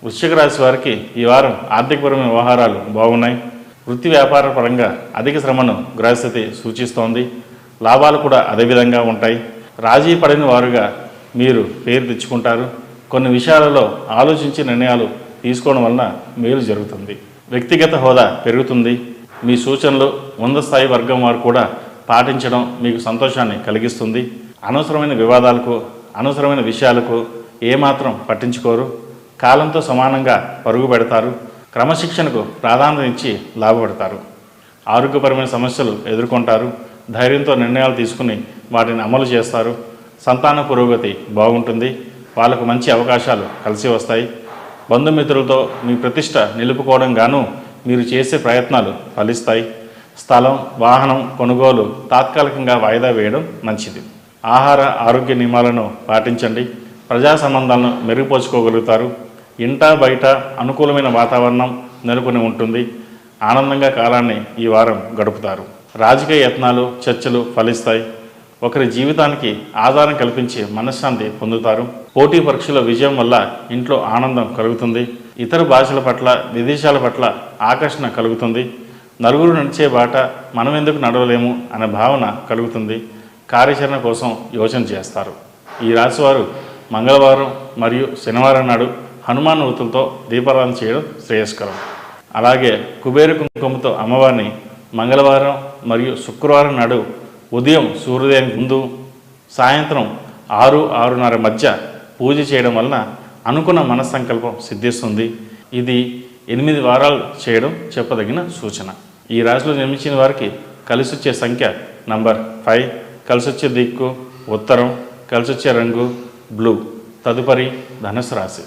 వృశ్చిక రాశి వారికి ఈ వారం ఆర్థికపరమైన వ్యవహారాలు బాగున్నాయి. వృత్తి వ్యాపార పరంగా అధిక శ్రమను గ్రహస్థితి సూచిస్తోంది. లాభాలు కూడా అదేవిధంగా ఉంటాయి. రాజీ పడిన వారుగా మీరు పేరు తెచ్చుకుంటారు. కొన్ని విషయాలలో ఆలోచించి నిర్ణయాలు తీసుకోవడం వలన మేలు జరుగుతుంది. వ్యక్తిగత హోదా పెరుగుతుంది. మీ సూచనలు ఉన్నత స్థాయి వర్గం వారు కూడా పాటించడం మీకు సంతోషాన్ని కలిగిస్తుంది. అనవసరమైన వివాదాలకు, అనవసరమైన విషయాలకు ఏమాత్రం పట్టించుకోరు. కాలంతో సమానంగా పరుగు పెడతారు. క్రమశిక్షణకు ప్రాధాన్యత ఇచ్చి లాభపడతారు. ఆరోగ్యపరమైన సమస్యలు ఎదుర్కొంటారు. ధైర్యంతో నిర్ణయాలు తీసుకుని వాటిని అమలు చేస్తారు. సంతాన పురోగతి బాగుంటుంది. వాళ్ళకు మంచి అవకాశాలు కలిసి వస్తాయి. బంధుమిత్రులతో మీ ప్రతిష్ట నిలుపుకోవడం గాను మీరు చేసే ప్రయత్నాలు ఫలిస్తాయి. స్థలం, వాహనం కొనుగోలు తాత్కాలికంగా వాయిదా వేయడం మంచిది. ఆహార ఆరోగ్య నియమాలను పాటించండి. ప్రజా సంబంధాలను మెరుగుపరుచుకోగలుగుతారు. ఇంట బయట అనుకూలమైన వాతావరణం నెలకొని ఉంటుంది. ఆనందంగా కాలాన్ని ఈ వారం గడుపుతారు. రాజకీయ యత్నాలు, చర్చలు ఫలిస్తాయి. ఒకరి జీవితానికి ఆధారం కల్పించి మనశ్శాంతి పొందుతారు. పోటీ పరీక్షల విజయం వల్ల ఇంట్లో ఆనందం కలుగుతుంది. ఇతర భాషల పట్ల, విదేశాల పట్ల ఆకర్షణ కలుగుతుంది. నలుగురు నడిచే బాట మనం ఎందుకు నడవలేము అనే భావన కలుగుతుంది. కార్యాచరణ కోసం యోచన చేస్తారు. ఈ రాశివారు మంగళవారం మరియు శనివారం నాడు హనుమాన్ వృత్తులతో దీపారాధన చేయడం శ్రేయస్కరం. అలాగే కుబేర కుంకుమతో అమ్మవారిని మంగళవారం మరియు శుక్రవారం నాడు ఉదయం సూర్యోదయానికి ముందు, సాయంత్రం 6-6:30 మధ్య పూజ చేయడం వలన అనుకున్న మనస్సంకల్పం సిద్ధిస్తుంది. ఇది 8 వారాలు చేయడం చెప్పదగిన సూచన. ఈ రాశిలో జన్మించిన వారికి కలిసొచ్చే సంఖ్య నంబర్ 5, కలిసొచ్చే దిక్కు ఉత్తరం, కలిసొచ్చే రంగు బ్లూ. తదుపరి ధనుసు రాశి.